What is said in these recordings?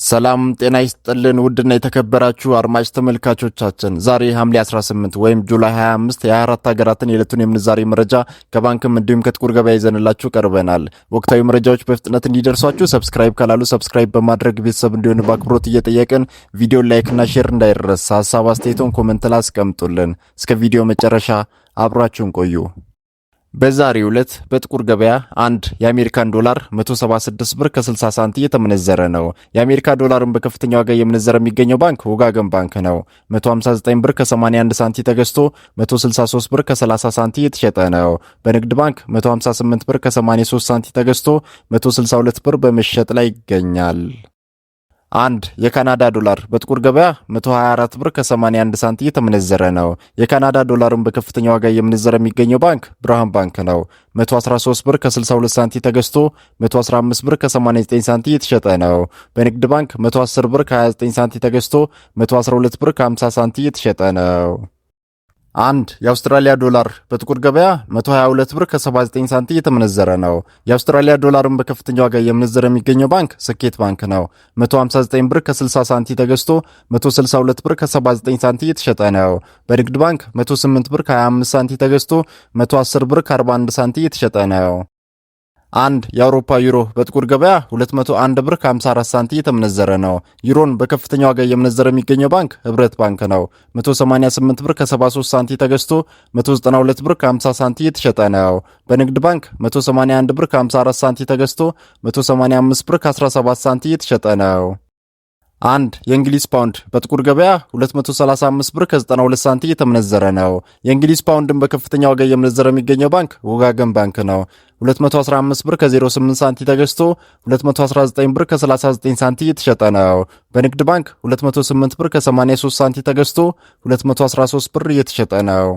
ሰላም ጤና ይስጥልን ውድና የተከበራችሁ አድማጭ ተመልካቾቻችን ዛሬ ሐምሌ 18 ወይም ጁላይ 25 የ24 ሀገራትን የዕለቱን የምንዛሬ መረጃ ከባንክም እንዲሁም ከጥቁር ገበያ ይዘንላችሁ ቀርበናል። ወቅታዊ መረጃዎች በፍጥነት እንዲደርሷችሁ ሰብስክራይብ ካላሉ ሰብስክራይብ በማድረግ ቤተሰብ እንዲሆኑ በአክብሮት እየጠየቅን ቪዲዮ ላይክና ሼር እንዳይረሳ፣ ሐሳብ አስተያየቶን ኮሜንት ላይ አስቀምጡልን። እስከ ቪዲዮ መጨረሻ አብራችሁን ቆዩ። በዛሬው ዕለት በጥቁር ገበያ አንድ የአሜሪካን ዶላር 176 ብር ከ60 ሳንቲ እየተመነዘረ ነው። የአሜሪካ ዶላርን በከፍተኛ ዋጋ እየመነዘረ የሚገኘው ባንክ ወጋገን ባንክ ነው። 159 ብር ከ81 ሳንቲ ተገዝቶ 163 ብር ከ30 ሳንቲ እየተሸጠ ነው። በንግድ ባንክ 158 ብር ከ83 ሳንቲ ተገዝቶ 162 ብር በመሸጥ ላይ ይገኛል። አንድ የካናዳ ዶላር በጥቁር ገበያ 124 ብር ከ81 ሳንቲ እየተመነዘረ ነው። የካናዳ ዶላርን በከፍተኛ ዋጋ እየመነዘረ የሚገኘው ባንክ ብርሃን ባንክ ነው። 113 ብር ከ62 ሳንቲ ተገዝቶ 115 ብር ከ89 ሳንቲ እየተሸጠ ነው። በንግድ ባንክ 110 ብር ከ29 ሳንቲ ተገዝቶ 112 ብር ከ50 ሳንቲ እየተሸጠ ነው። አንድ የአውስትራሊያ ዶላር በጥቁር ገበያ 122 ብር ከ79 ሳንቲ እየተመነዘረ ነው። የአውስትራሊያ ዶላርን በከፍተኛ ዋጋ እየመነዘረ የሚገኘው ባንክ ስኬት ባንክ ነው። 159 ብር ከ60 ሳንቲ ተገዝቶ 162 ብር ከ79 ሳንቲ እየተሸጠ ነው። በንግድ ባንክ 108 ብር ከ25 ሳንቲ ተገዝቶ 110 ብር ከ41 ሳንቲ እየተሸጠ ነው። አንድ የአውሮፓ ዩሮ በጥቁር ገበያ 201 ብር ከ54 ሳንቲ እየተመነዘረ ነው። ዩሮን በከፍተኛ ዋጋ እየመነዘረ የሚገኘው ባንክ ህብረት ባንክ ነው። 188 ብር ከ73 ሳንቲ ተገዝቶ 192 ብር ከ50 ሳንቲ እየተሸጠ ነው። በንግድ ባንክ 181 ብር ከ54 ሳንቲ ተገዝቶ 185 ብር ከ17 ሳንቲ እየተሸጠ ነው። አንድ የእንግሊዝ ፓውንድ በጥቁር ገበያ 235 ብር ከ92 ሳንቲ እየተመነዘረ ነው። የእንግሊዝ ፓውንድን በከፍተኛ ዋጋ እየመነዘረ የሚገኘው ባንክ ወጋገን ባንክ ነው። 215 ብር ከ08 ሳንቲ ተገዝቶ 219 ብር ከ39 ሳንቲ እየተሸጠ ነው። በንግድ ባንክ 208 ብር ከ83 ሳንቲ ተገዝቶ 213 ብር እየተሸጠ ነው።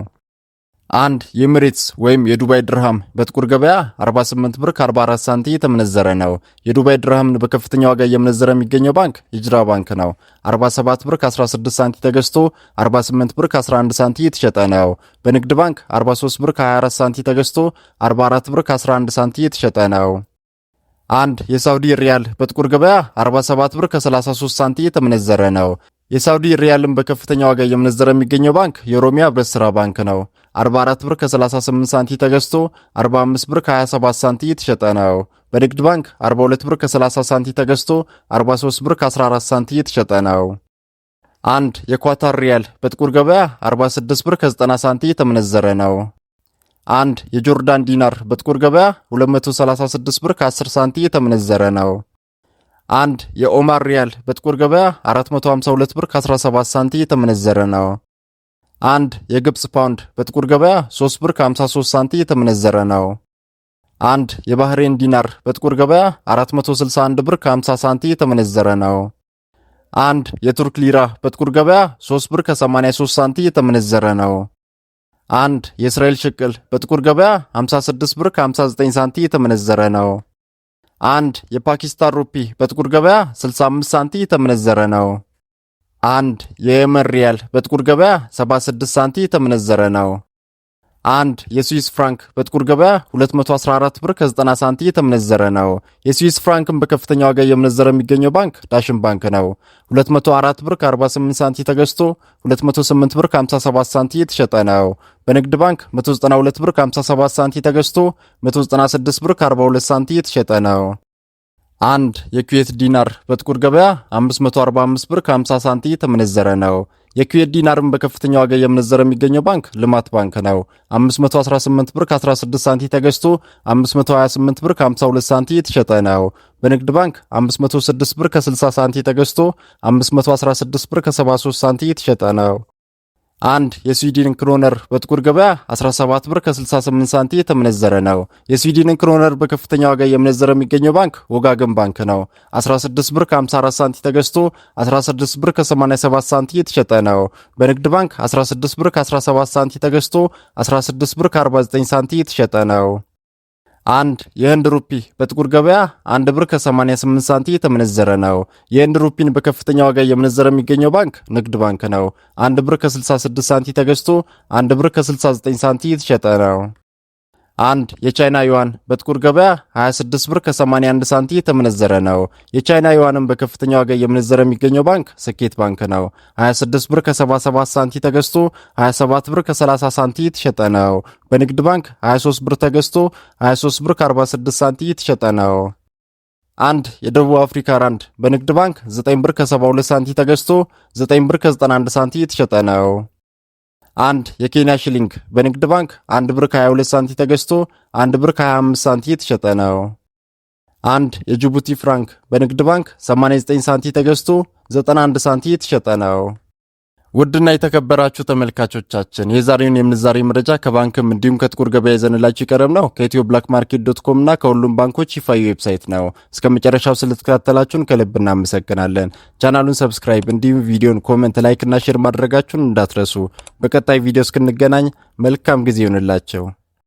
አንድ የኤሚሬትስ ወይም የዱባይ ድርሃም በጥቁር ገበያ 48 ብር ከ44 ሳንቲ እየተመነዘረ ነው። የዱባይ ድርሃምን በከፍተኛ ዋጋ እየመነዘረ የሚገኘው ባንክ ሂጅራ ባንክ ነው። 47 ብር ከ16 ሳንቲ ተገዝቶ 48 ብር ከ11 ሳንቲ እየተሸጠ ነው። በንግድ ባንክ 43 ብር ከ24 ሳንቲ ተገዝቶ 44 ብር ከ11 ሳንቲ እየተሸጠ ነው። አንድ የሳውዲ ሪያል በጥቁር ገበያ 47 ብር ከ33 ሳንቲ እየተመነዘረ ነው። የሳውዲ ሪያልን በከፍተኛ ዋጋ እየመነዘረ የሚገኘው ባንክ የኦሮሚያ ህብረት ሥራ ባንክ ነው። 44 ብር ከ38 ሳንቲ ተገዝቶ 45 ብር ከ27 ሳንቲ እየተሸጠ ነው። በንግድ ባንክ 42 ብር ከ30 ሳንቲ ተገዝቶ 43 ብር ከ14 ሳንቲ እየተሸጠ ነው። አንድ የኳታር ሪያል በጥቁር ገበያ 46 ብር ከ90 ሳንቲ እየተመነዘረ ነው። አንድ የጆርዳን ዲናር በጥቁር ገበያ 236 ብር ከ10 ሳንቲ እየተመነዘረ ነው። አንድ የኦማር ሪያል በጥቁር ገበያ 452 ብር ከ17 ሳንቲ እየተመነዘረ ነው። አንድ የግብጽ ፓውንድ በጥቁር ገበያ 3 ብር ከ53 ሳንቲ እየተመነዘረ ነው። አንድ የባህሬን ዲናር በጥቁር ገበያ 461 ብር ከ50 ሳንቲ እየተመነዘረ ነው። አንድ የቱርክ ሊራ በጥቁር ገበያ 3 ብር ከ83 ሳንቲ እየተመነዘረ ነው። አንድ የእስራኤል ሽቅል በጥቁር ገበያ 56 ብር ከ59 ሳንቲ እየተመነዘረ ነው። አንድ የፓኪስታን ሩፒ በጥቁር ገበያ 65 ሳንቲ እየተመነዘረ ነው። አንድ የየመን ሪያል በጥቁር ገበያ 76 ሳንቲ እየተመነዘረ ነው። አንድ የስዊስ ፍራንክ በጥቁር ገበያ 214 ብር ከ90 ሳንቲ እየተመነዘረ ነው። የስዊስ ፍራንክን በከፍተኛ ዋጋ እየመነዘረ የሚገኘው ባንክ ዳሽን ባንክ ነው። 204 ብር ከ48 ሳንቲ ተገዝቶ 208 ብር ከ57 ሳንቲ እየተሸጠ ነው። በንግድ ባንክ 192 ብር ከ57 ሳንቲ ተገዝቶ 196 ብር ከ42 ሳንቲ እየተሸጠ ነው። አንድ የኩዌት ዲናር በጥቁር ገበያ 545 ብር ከ50 ሳንቲ እየተመነዘረ ነው። የኩዌት ዲናርን በከፍተኛ ዋጋ እየመነዘረ የሚገኘው ባንክ ልማት ባንክ ነው። 518 ብር ከ16 ሳንቲ ተገዝቶ 528 ብር ከ52 ሳንቲ እየተሸጠ ነው። በንግድ ባንክ 506 ብር ከ60 ሳንቲ ተገዝቶ 516 ብር ከ73 ሳንቲ እየተሸጠ ነው። አንድ የስዊድን ክሮነር በጥቁር ገበያ 17 ብር ከ68 ሳንቲ እየተመነዘረ ነው። የስዊድን ክሮነር በከፍተኛ ዋጋ እየመነዘረ የሚገኘው ባንክ ወጋገን ባንክ ነው። 16 ብር ከ54 ሳንቲ ተገዝቶ 16 ብር ከ87 ሳንቲ እየተሸጠ ነው። በንግድ ባንክ 16 ብር ከ17 ሳንቲ ተገዝቶ 16 ብር ከ49 ሳንቲ እየተሸጠ ነው። አንድ የህንድ ሩፒ በጥቁር ገበያ 1 ብር ከ88 ሳንቲ እየተመነዘረ ነው። የህንድ ሩፒን በከፍተኛ ዋጋ እየመነዘረ የሚገኘው ባንክ ንግድ ባንክ ነው። 1 ብር ከ66 ሳንቲ ተገዝቶ 1 ብር ከ69 ሳንቲ እየተሸጠ ነው። አንድ የቻይና ዩዋን በጥቁር ገበያ 26 ብር ከ81 ሳንቲ የተመነዘረ ነው። የቻይና ዩዋንን በከፍተኛ ዋጋ እየመነዘረ የሚገኘው ባንክ ስኬት ባንክ ነው። 26 ብር ከ77 ሳንቲ ተገዝቶ 27 ብር ከ30 ሳንቲ የተሸጠ ነው። በንግድ ባንክ 23 ብር ተገዝቶ 23 ብር ከ46 ሳንቲ የተሸጠ ነው። አንድ የደቡብ አፍሪካ ራንድ በንግድ ባንክ 9 ብር ከ72 ሳንቲ ተገዝቶ 9 ብር ከ91 ሳንቲ የተሸጠ ነው። አንድ የኬንያ ሽሊንግ በንግድ ባንክ 1 ብር ከ22 ሳንቲ ተገዝቶ 1 ብር ከ25 ሳንቲ የተሸጠ ነው። አንድ የጅቡቲ ፍራንክ በንግድ ባንክ 89 ሳንቲ ተገዝቶ 91 ሳንቲ የተሸጠ ነው። ውድና የተከበራችሁ ተመልካቾቻችን የዛሬውን የምንዛሬ መረጃ ከባንክም እንዲሁም ከጥቁር ገበያ ይዘንላችሁ ይቀርብ ነው ከethioblackmarket.com እና ከሁሉም ባንኮች ይፋዊ ዌብሳይት ነው። እስከ መጨረሻው ስለተከታተላችሁን ከልብ እናመሰግናለን። ቻናሉን ሰብስክራይብ እንዲሁም ቪዲዮን ኮሜንት፣ ላይክ እና ሼር ማድረጋችሁን እንዳትረሱ። በቀጣይ ቪዲዮ እስክንገናኝ መልካም ጊዜ ይሁንላችሁ።